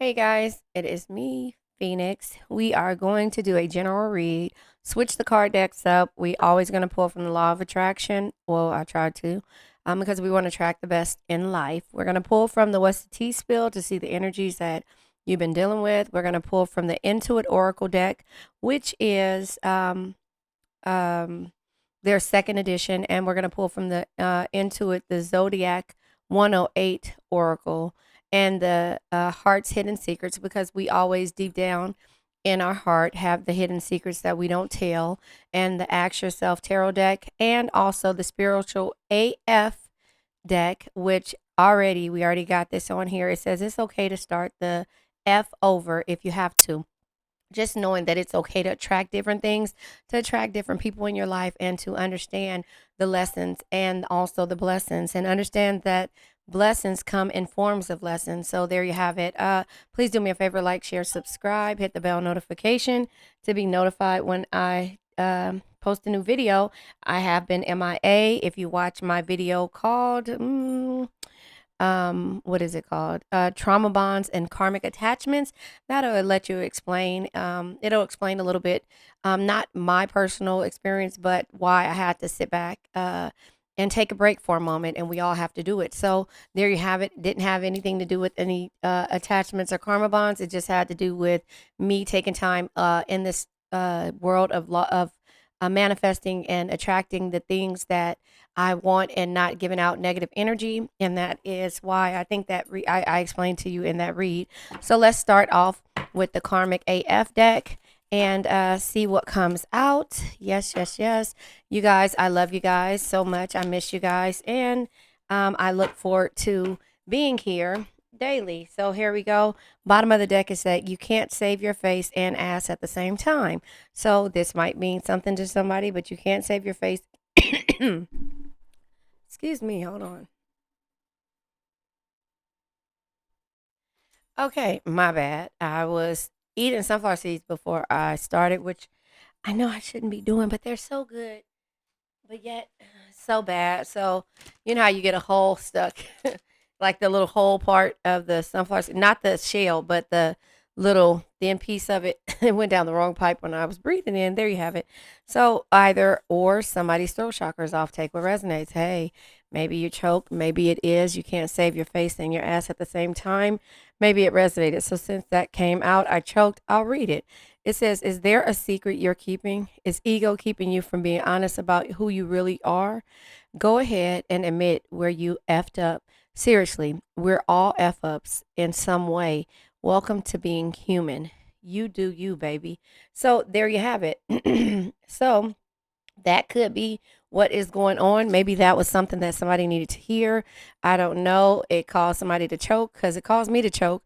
Hey guys, it is me, Phoenix. We are going to do a general read. Switch the card decks up. We always going to pull from the law of attraction. Well, I try to, because we want to attract the best in life. We're going to pull from the What's the Tea Spill to see the energies that you've been dealing with. We're going to pull from the Intuit Oracle deck, which is um, their second edition, and we're going to pull from the Intuit the Zodiac 108 Oracle and the Heart's Hidden Secrets, because we always deep down in our heart have the hidden secrets that we don't tell, and the Ask Yourself Tarot deck, and also the Spiritual AF deck, which we already got this on here. It says it's okay to start the F over if you have to, just knowing that it's okay to attract different things, to attract different people in your life, and to understand the lessons and also the blessings, and understand that blessings come in forms of lessons. So there you have it. Please do me a favor, like, share, subscribe, hit the bell notification to be notified when I post a new video. I have been MIA. If you watch my video called what is it called, trauma bonds and karmic attachments, that'll let you explain, it'll explain a little bit, not my personal experience, but why I had to sit back and take a break for a moment, and we all have to do it. So there you have it. Didn't have anything to do with any attachments or karma bonds. It just had to do with me taking time in this world of manifesting and attracting the things that I want, and not giving out negative energy. And that is why I think that I explained to you in that read. So let's start off with the Karmic AF deck and see what comes out. Yes, yes, yes. You guys, I love you guys so much. I miss you guys. And I look forward to being here daily. So here we go. Bottom of the deck is that you can't save your face and ass at the same time. So this might mean something to somebody, but you can't save your face. Excuse me, hold on. Okay, my bad. I was eating sunflower seeds before I started, which I know I shouldn't be doing, but they're so good, but yet so bad. So, you know how you get a hole stuck, like the little hole part of the sunflower seed, not the shell, but the little thin piece of it. It went down the wrong pipe when I was breathing in. There you have it. So either or, somebody's throat chakra is off. Take what resonates. Hey, maybe you choked. Maybe it is. You can't save your face and your ass at the same time. Maybe it resonated. So since that came out, I choked. I'll read it. It says, is there a secret you're keeping? Is ego keeping you from being honest about who you really are? Go ahead and admit where you effed up. Seriously, we're all F ups in some way. Welcome to being human. You do you, baby. So there you have it. So that could be what is going on. Maybe that was something that somebody needed to hear. I don't know. It caused somebody to choke because it caused me to choke.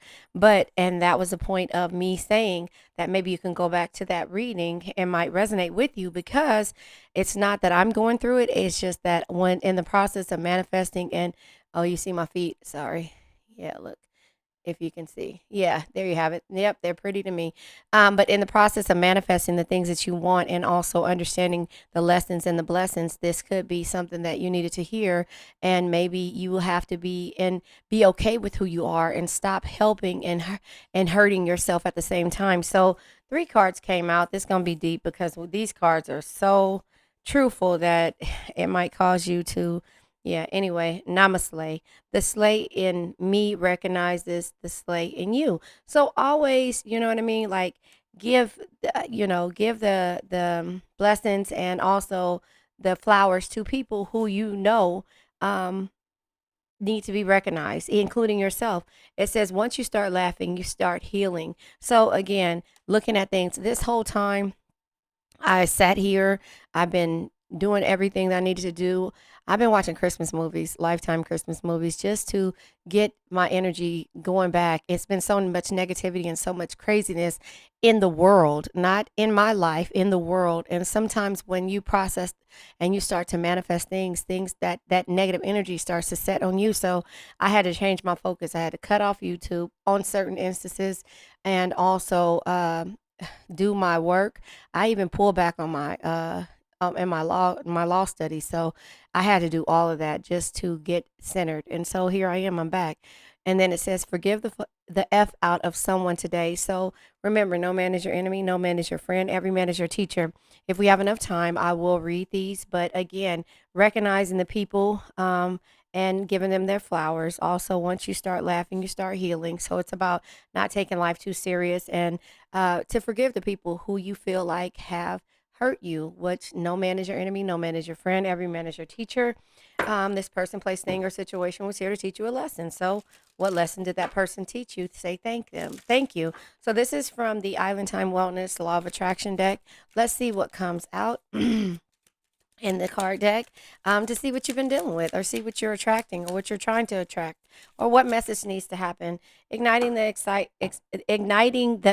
And that was the point of me saying that maybe you can go back to that reading and might resonate with you, because it's not that I'm going through it. It's just that when in the process of manifesting and, oh, you see my feet. Sorry. Yeah, look, if you can see. Yeah, there you have it. Yep, they're pretty to me. But in the process of manifesting the things that you want, and also understanding the lessons and the blessings, this could be something that you needed to hear. And maybe you will have to be okay with who you are, and stop helping and hurting yourself at the same time. So three cards came out. This is gonna be deep, because these cards are so truthful that it might cause you to, yeah, anyway, namaste. The slay in me recognizes the slay in you. So always, you know what I mean? Like, give the blessings and also the flowers to people who um, need to be recognized, including yourself. It says once you start laughing, you start healing. So again, looking at things this whole time, I sat here. I've been doing everything that I needed to do. I've been watching Christmas movies, Lifetime Christmas movies, just to get my energy going back. It's been so much negativity and so much craziness in the world, not in my life, in the world. And sometimes when you process and you start to manifest things that negative energy starts to set on you. So I had to change my focus. I had to cut off YouTube on certain instances, and also do my work. I even pulled back on my in my law study. So I had to do all of that just to get centered. And so here I am. I'm back. And then it says, forgive the F out of someone today. So remember, no man is your enemy, no man is your friend, every man is your teacher. If we have enough time, I will read these. But again, recognizing the people and giving them their flowers. Also, once you start laughing, you start healing. So it's about not taking life too serious and to forgive the people who you feel like have hurt you, which no man is your enemy, no man is your friend, every man is your teacher. This person, place, thing, or situation was here to teach you a lesson. So, what lesson did that person teach you? Say thank them. Thank you. So, this is from the Island Time Wellness Law of Attraction deck. Let's see what comes out. In the card deck to see what you've been dealing with or see what you're attracting or what you're trying to attract or what message needs to happen. Igniting the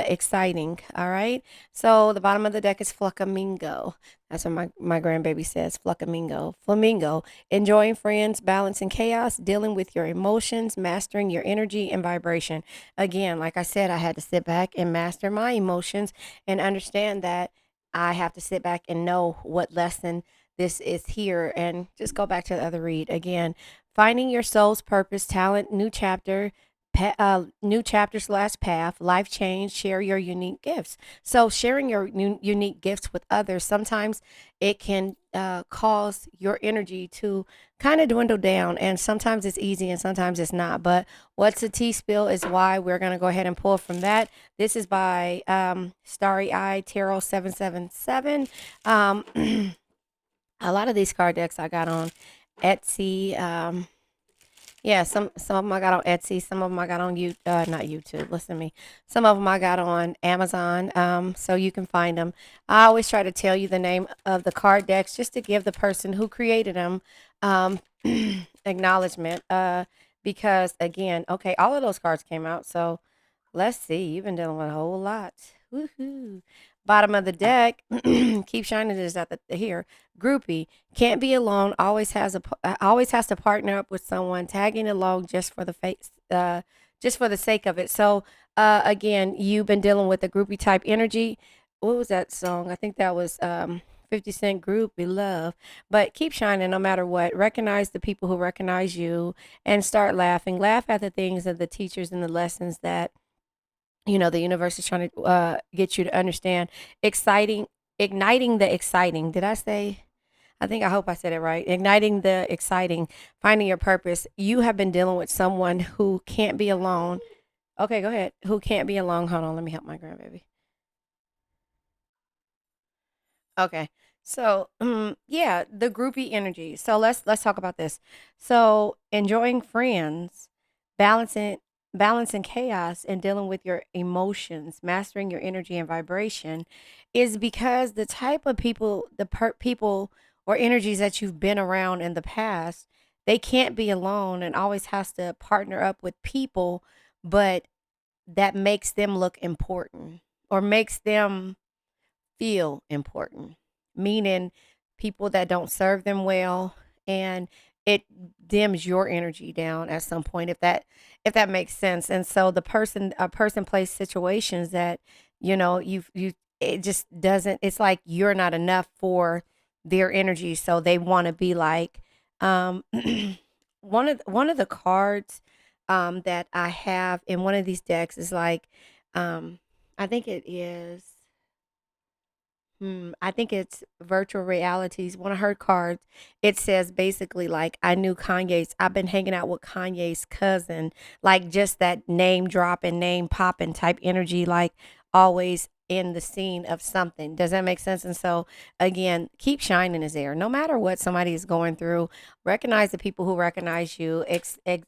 exciting. All right. So the bottom of the deck is flamingo. That's what my grandbaby says. Flamingo. Enjoying friends, balancing chaos, dealing with your emotions, mastering your energy and vibration. Again, like I said, I had to sit back and master my emotions and understand that I have to sit back and know what lesson this is here, and just go back to the other read again. Finding your soul's purpose, talent, new chapter slash path, life change. Share your unique gifts. So sharing your unique gifts with others, sometimes it can cause your energy to kind of dwindle down, and sometimes it's easy and sometimes it's not. But what's a tea spill is why we're going to go ahead and pull from that. This is by Starry Eye Tarot 777. A lot of these card decks I got on Etsy. Yeah, some of them I got on Etsy. Some of them I got on not YouTube. Listen to me. Some of them I got on Amazon. So you can find them. I always try to tell you the name of the card decks just to give the person who created them acknowledgement. Because again, okay, all of those cards came out. So let's see. You've been dealing with a whole lot. Woohoo! Bottom of the deck. Keep shining is at the here. Groupie can't be alone. Always has to partner up with someone. Tagging along just for the face. Just for the sake of it. So again, you've been dealing with the groupie type energy. What was that song? I think that was 50 Cent Groupie Love. But keep shining no matter what. Recognize the people who recognize you and start laughing. Laugh at the things and the teachers and the lessons that the universe is trying to get you to understand. Exciting, igniting the exciting. Did I say? I hope I said it right. Igniting the exciting, finding your purpose. You have been dealing with someone who can't be alone. Okay, go ahead. Who can't be alone? Hold on, let me help my grandbaby. Okay. So, yeah, the groupie energy. So let's talk about this. So, enjoying friends, balancing balancing chaos and dealing with your emotions, mastering your energy and vibration is because the type of people, people or energies that you've been around in the past, they can't be alone and always has to partner up with people, but that makes them look important or makes them feel important, meaning people that don't serve them well, and it dims your energy down at some point, if that makes sense. And so a person plays situations that you it just doesn't, it's like you're not enough for their energy, so they want to be like um one of the cards that I have in one of these decks is like I think it is I think it's virtual realities. One of her cards, it says basically like I've been hanging out with Kanye's cousin, like just that name dropping, name popping type energy, like always in the scene of something. Does that make sense? And so again, keep shining is there. No matter what somebody is going through, recognize the people who recognize you,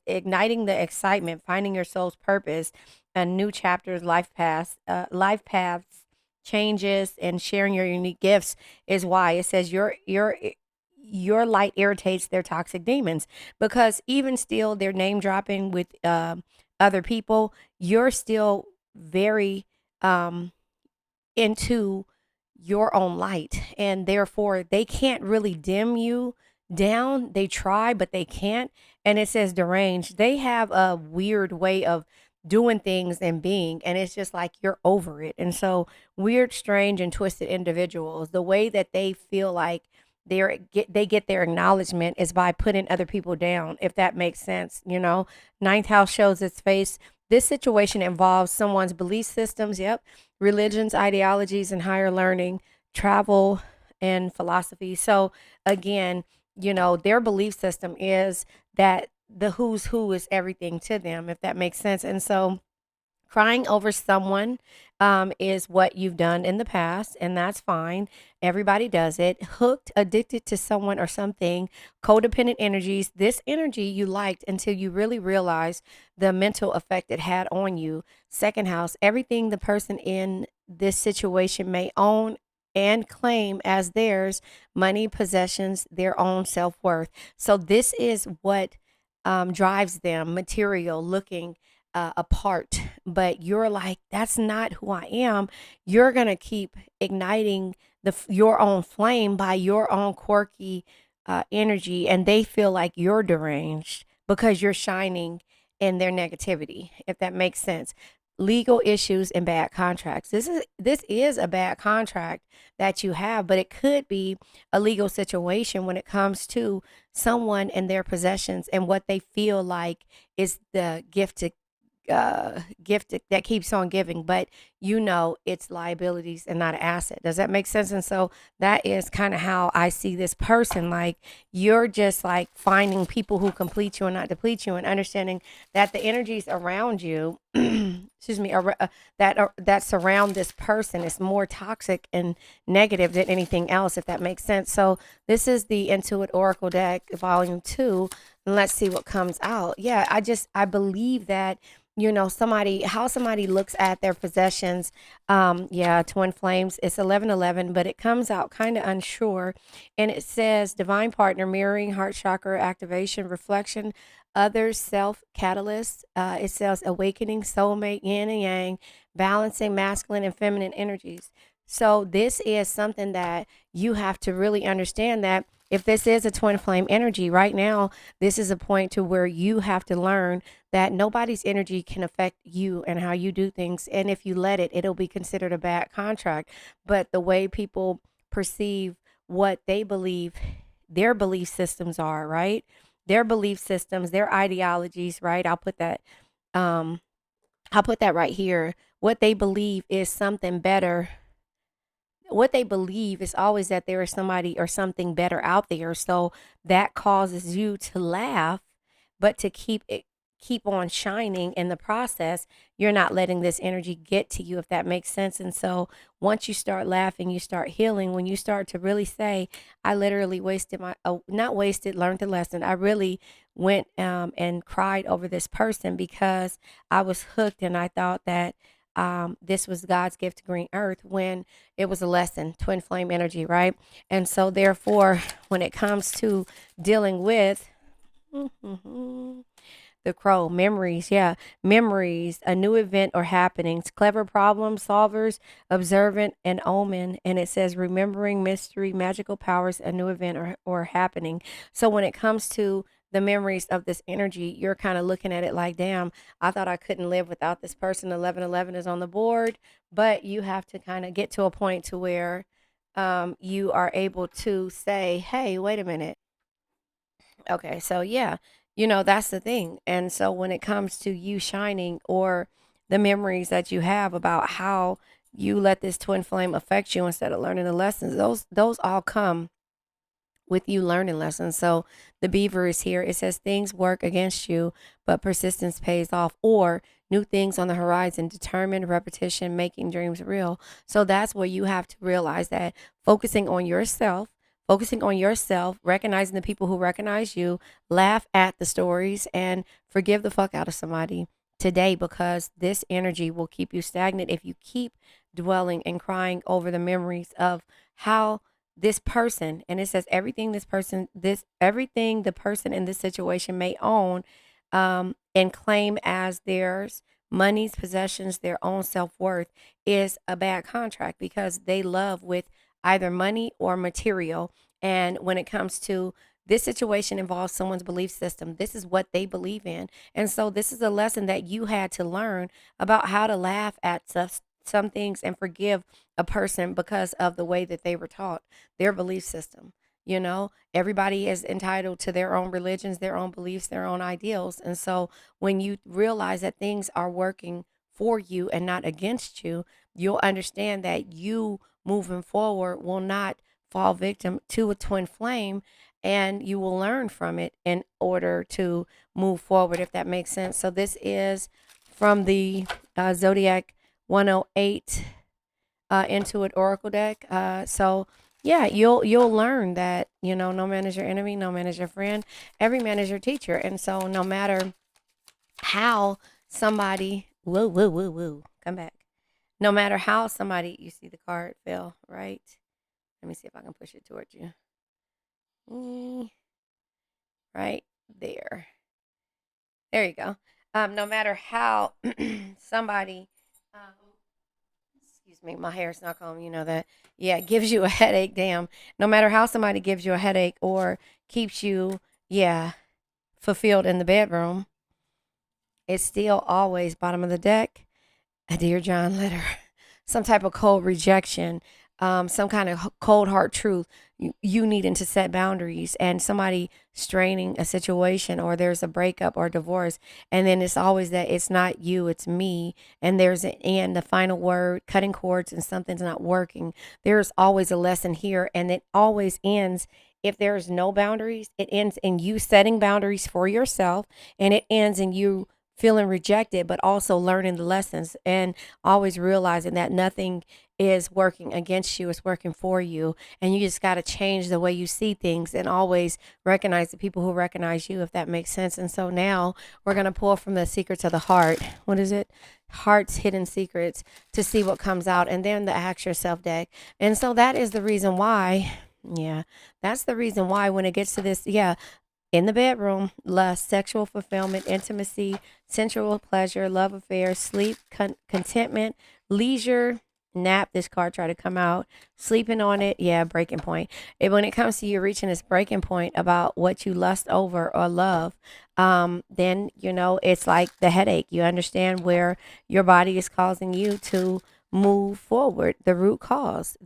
igniting the excitement, finding your soul's purpose, and new chapters, life paths changes, and sharing your unique gifts is why it says your light irritates their toxic demons, because even still they're name dropping with other people, you're still very um into your own light, and therefore they can't really dim you down. They try but they can't. And it says deranged, they have a weird way of doing things and being, and it's just like you're over it. And so weird, strange, and twisted individuals, the way that they feel like they get their acknowledgement is by putting other people down, if that makes sense. Ninth house shows its face. This situation involves someone's belief systems, yep, religions, ideologies, and higher learning, travel, and philosophy. So again, their belief system is that the who's who is everything to them, if that makes sense. And so crying over someone is what you've done in the past, and that's fine. Everybody does it. Hooked, addicted to someone or something, codependent energies. This energy you liked until you really realized the mental effect it had on you. Second house, everything the person in this situation may own and claim as theirs: money, possessions, their own self worth. So, this is what drives them: material, looking apart. But you're like, that's not who I am. You're gonna keep igniting your own flame by your own quirky energy, and they feel like you're deranged because you're shining in their negativity, if that makes sense. Legal issues and bad contracts. This is a bad contract that you have, but it could be a legal situation when it comes to someone and their possessions and what they feel like is the gift that keeps on giving, but it's liabilities and not an asset. Does that make sense? And so that is kind of how I see this person. Like, you're just like finding people who complete you and not deplete you, and understanding that the energies around you, excuse me, that surround this person is more toxic and negative than anything else, if that makes sense. So this is the Intuit Oracle deck, volume 2. And let's see what comes out. Yeah, I believe that somebody looks at their possessions. Yeah, twin flames, it's 1111, but it comes out kind of unsure. And it says divine partner, mirroring, heart chakra activation, reflection, others, self, catalyst. It says awakening, soulmate, yin and yang, balancing masculine and feminine energies. So this is something that you have to really understand, that if this is a twin flame energy right now, this is a point to where you have to learn that nobody's energy can affect you and how you do things. And if you let it, it'll be considered a bad contract. But the way people perceive what they believe their belief systems are, right? Their belief systems, their ideologies, right? Um I'll put that right here. What they believe is something better. What they believe is always that there is somebody or something better out there. So that causes you to laugh, but to keep on shining in the process. You're not letting this energy get to you, if that makes sense. And so once you start laughing, you start healing. When you start to really say, I literally wasted not wasted, learned the lesson. I really went and cried over this person because I was hooked, and I thought that this was God's gift to green earth, when it was a lesson, twin flame energy, right? And so therefore, when it comes to dealing with the crow, memories, yeah, memories, a new event or happenings, clever problem solvers, observant, and omen. And it says remembering, mystery, magical powers, a new event or happening. So when it comes to the memories of this energy, you're kind of looking at it like, damn, I thought I couldn't live without this person. 1111 is on the board, but you have to kind of get to a point to where you are able to say, hey, wait a minute. Okay, so yeah, that's the thing. And so when it comes to you shining, or the memories that you have about how you let this twin flame affect you instead of learning the lessons, those all come with you learning lessons. So the beaver is here. It says things work against you, but persistence pays off, or new things on the horizon, determined repetition, making dreams real. So that's where you have to realize that focusing on yourself, recognizing the people who recognize you, laugh at the stories, and forgive the fuck out of somebody today, because this energy will keep you stagnant if you keep dwelling and crying over the memories of how this person, and it says everything the person in this situation may own and claim as theirs: monies, possessions, their own self-worth, is a bad contract, because they love with either money or material. And when it comes to this situation, involves someone's belief system. This is what they believe in. And so this is a lesson that you had to learn about how to laugh at some things and forgive a person because of the way that they were taught, their belief system. Everybody is entitled to their own religions, their own beliefs, their own ideals. And so when you realize that things are working for you and not against you, you'll understand that you moving forward will not fall victim to a twin flame, and you will learn from it in order to move forward, if that makes sense. So this is from the Zodiac 108 Intuit Oracle deck. So yeah, you'll learn that no man is your enemy, no man is your friend, every man is your teacher. And so no matter how somebody, woo woo woo woo, come back. No matter how somebody, you see the card fell right. Let me see if I can push it towards you. Right there. There you go. No matter how somebody, excuse me, my hair's not comb, you know that. Yeah, it gives you a headache. Damn. No matter how somebody gives you a headache or keeps you, yeah, fulfilled in the bedroom, it's still always bottom of the deck, a Dear John letter, some type of cold rejection, some kind of cold hard truth, you needing to set boundaries, and somebody straining a situation, or there's a breakup or divorce. And then it's always that it's not you, it's me. And there's an end, the final word, cutting cords, and something's not working. There's always a lesson here, and it always ends. If there's no boundaries, it ends in you setting boundaries for yourself, and it ends in you feeling rejected, but also learning the lessons and always realizing that nothing is working against you, it's working for you. And you just got to change the way you see things and always recognize the people who recognize you, if that makes sense. And so now we're going to pull from the secrets of the heart. What is it? Heart's hidden secrets, to see what comes out. And then the Ask Yourself deck. And so that is the reason why. Yeah, that's the reason why when it gets to this, yeah, in the bedroom, lust, sexual fulfillment, intimacy, sensual pleasure, love affairs, sleep, contentment, leisure, nap. This card tried to come out. Sleeping on it, yeah, breaking point. When it comes to you reaching this breaking point about what you lust over or love, then it's like the headache. You understand where your body is causing you to move forward. The root cause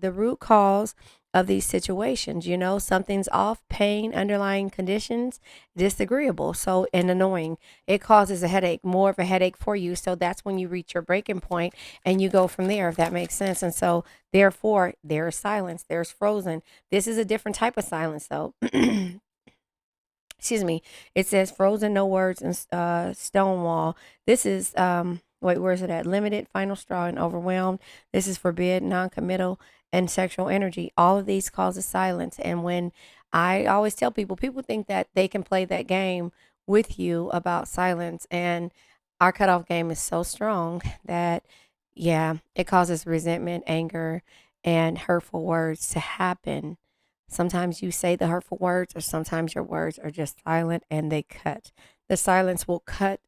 of these situations. Something's off, pain, underlying conditions, disagreeable, so, and annoying. It causes a headache, more of a headache for you. So that's when you reach your breaking point and you go from there, if that makes sense. And so, therefore, there is silence, there's frozen. This is a different type of silence, though. Excuse me. It says frozen, no words, and stonewall. This is wait, where is it at? Limited, final straw, and overwhelmed. This is forbid, non-committal, and sexual energy. All of these causes silence. And when I always tell people think that they can play that game with you about silence, and our cutoff game is so strong that yeah, it causes resentment, anger, and hurtful words to happen. Sometimes you say the hurtful words, or sometimes your words are just silent and they cut. The silence will cut,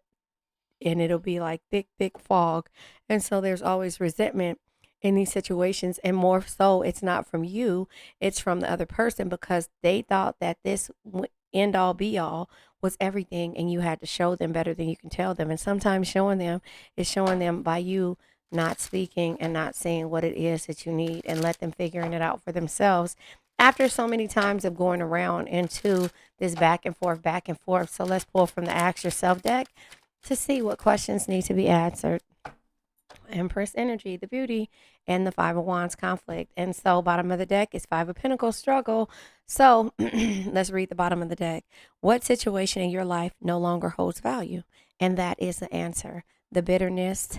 and it'll be like thick, thick fog. And so there's always resentment in these situations. And more so, it's not from you, it's from the other person, because they thought that this end all be all was everything. And you had to show them better than you can tell them. And sometimes showing them is showing them by you not speaking and not saying what it is that you need, and let them figuring it out for themselves after so many times of going around into this back and forth, back and forth. So let's pull from the Ask Yourself deck to see what questions need to be answered. Empress energy, the beauty, and the Five of Wands, conflict. And so bottom of the deck is Five of Pentacles, struggle. So let's read the bottom of the deck. What situation in your life no longer holds value? And that is the answer. The bitterness,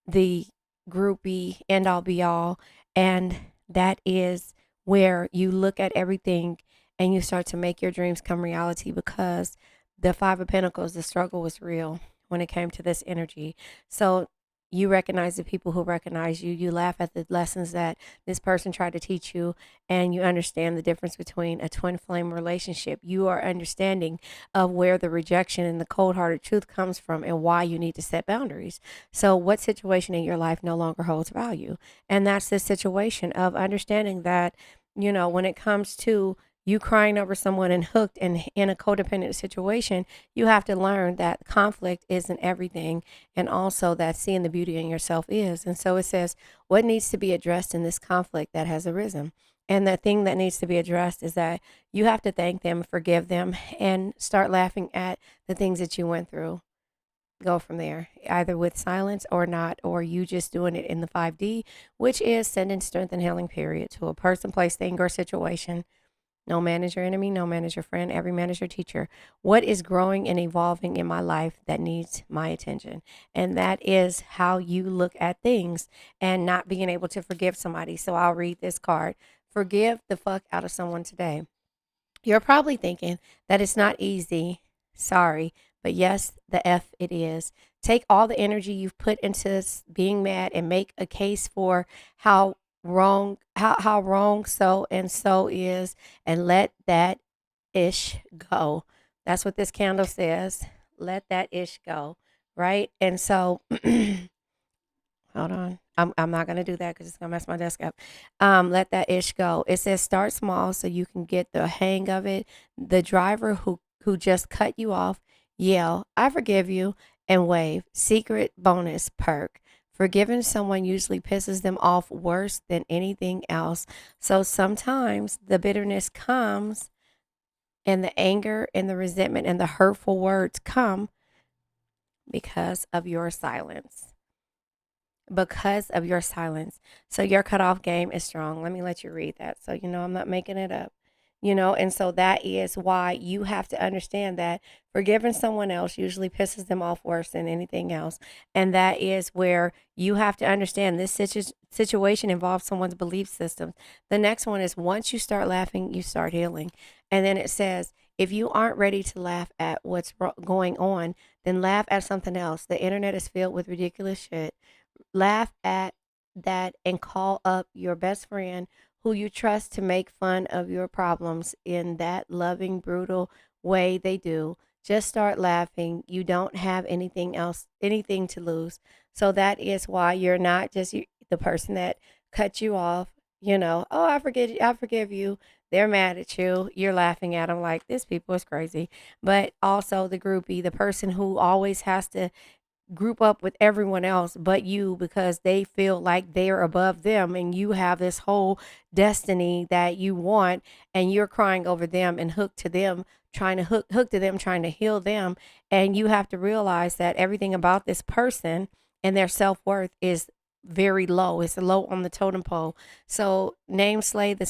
the groupie, end all be all. And that is where you look at everything and you start to make your dreams come reality, because the Five of Pentacles, the struggle was real when it came to this energy. So you recognize the people who recognize you. You laugh at the lessons that this person tried to teach you, and you understand the difference between a twin flame relationship. You are understanding of where the rejection and the cold hearted truth comes from, and why you need to set boundaries. So, what situation in your life no longer holds value? And that's the situation of understanding that, when it comes to you crying over someone and hooked and in a codependent situation, you have to learn that conflict isn't everything, and also that seeing the beauty in yourself is. And so it says, what needs to be addressed in this conflict that has arisen? And the thing that needs to be addressed is that you have to thank them, forgive them, and start laughing at the things that you went through. Go from there, either with silence or not, or you just doing it in the 5D, which is sending strength and healing, period, to a person, place, thing, or situation. No man is your enemy, no man is your friend, every man is your teacher. What is growing and evolving in my life that needs my attention? And that is how you look at things and not being able to forgive somebody. So I'll read this card. Forgive the fuck out of someone today. You're probably thinking that it's not easy. Sorry. But yes, the F it is. Take all the energy you've put into being mad and make a case for how wrong so and so is, and let that ish go. That's what this candle says. Let that ish go. Right? And so hold on. I'm not gonna do that because it's gonna mess my desk up. Let that ish go. It says start small so you can get the hang of it. The driver who just cut you off, yell, I forgive you, and wave. Secret bonus perk. Forgiving someone usually pisses them off worse than anything else. So sometimes the bitterness comes and the anger and the resentment and the hurtful words come because of your silence. Because of your silence. So your cutoff game is strong. Let me let you read that. So, I'm not making it up. And so that is why you have to understand that forgiving someone else usually pisses them off worse than anything else. And that is where you have to understand this situation involves someone's belief system. The next one is once you start laughing, you start healing. And then it says, if you aren't ready to laugh at what's going on, then laugh at something else. The internet is filled with ridiculous shit. Laugh at that and call up your best friend who you trust to make fun of your problems in that loving, brutal way they do. Just start laughing. You don't have anything to lose. So that is why you're not just the person that cut you off. Oh, I forgive you. They're mad at you. You're laughing at them like this people is crazy. But also the groupie, the person who always has to group up with everyone else but you because they feel like they're above them, and you have this whole destiny that you want, and you're crying over them and hook to them, trying to hook to them, trying to heal them. And you have to realize that everything about this person and their self-worth is very low. It's low on the totem pole. So name slay, the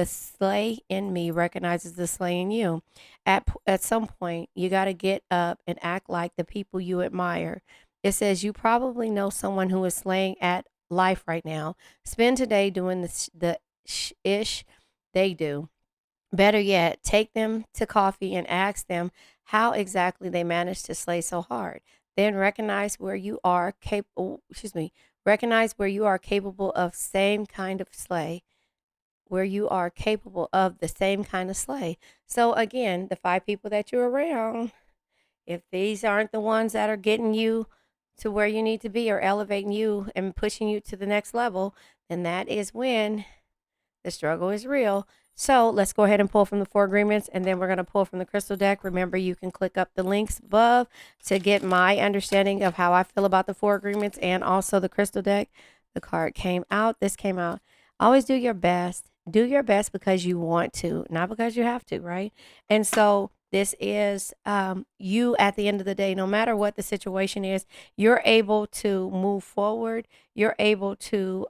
slay in me recognizes the slay in you. At some point you got to get up and act like the people you admire. It says you probably know someone who is slaying at life right now. Spend today doing ish they do. Better yet, take them to coffee and ask them how exactly they managed to slay so hard. Then recognize where you are capable of same kind of slay, where you are capable of the same kind of slay. So again, the 5 people that you're around, if these aren't the ones that are getting you to where you need to be or elevating you and pushing you to the next level, then that is when the struggle is real. So let's go ahead and pull from the 4 agreements, and then we're going to pull from the crystal deck. Remember, you can click up the links above to get my understanding of how I feel about the 4 agreements and also the crystal deck. The card came out. This came out. Always do your best. Do your best because you want to, not because you have to, right? And so this is you at the end of the day, no matter what the situation is, you're able to move forward. You're able to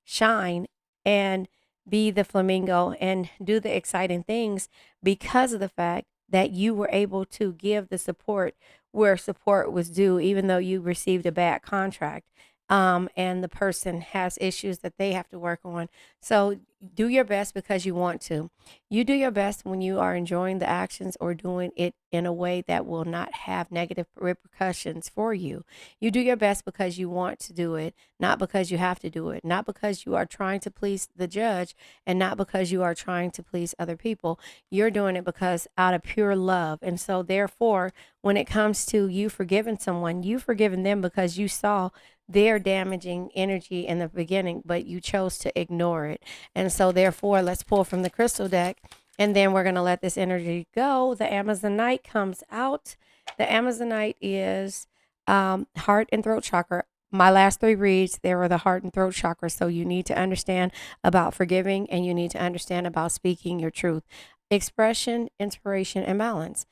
shine and be the flamingo and do the exciting things because of the fact that you were able to give the support where support was due, even though you received a bad contract. And the person has issues that they have to work on. So do your best because you want to. You do your best when you are enjoying the actions or doing it in a way that will not have negative repercussions for you. You do your best because you want to do it, not because you have to do it, not because you are trying to please the judge, and not because you are trying to please other people. You're doing it because out of pure love. And so therefore, when it comes to you forgiving someone, you forgiven them because you saw their damaging energy in the beginning, but you chose to ignore it. And so therefore, let's pull from the crystal deck, and then we're going to let this energy go. The Amazonite comes out. The Amazonite is heart and throat chakra. My last three reads, they were the heart and throat chakra. So you need to understand about forgiving, and you need to understand about speaking your truth. Expression, inspiration, and balance.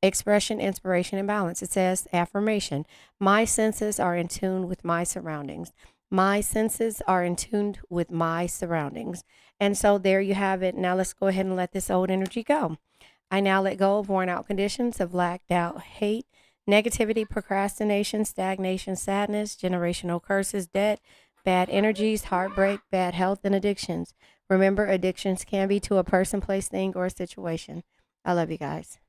Expression, inspiration, and balance. It says affirmation. My senses are in tune with my surroundings. My senses are in tune with my surroundings. And so there you have it. Now let's go ahead and let this old energy go. I now let go of worn out conditions of lack, doubt, hate, negativity, procrastination, stagnation, sadness, generational curses, debt, bad energies, heartbreak, bad health, and addictions. Remember, addictions can be to a person, place, thing, or a situation. I love you guys.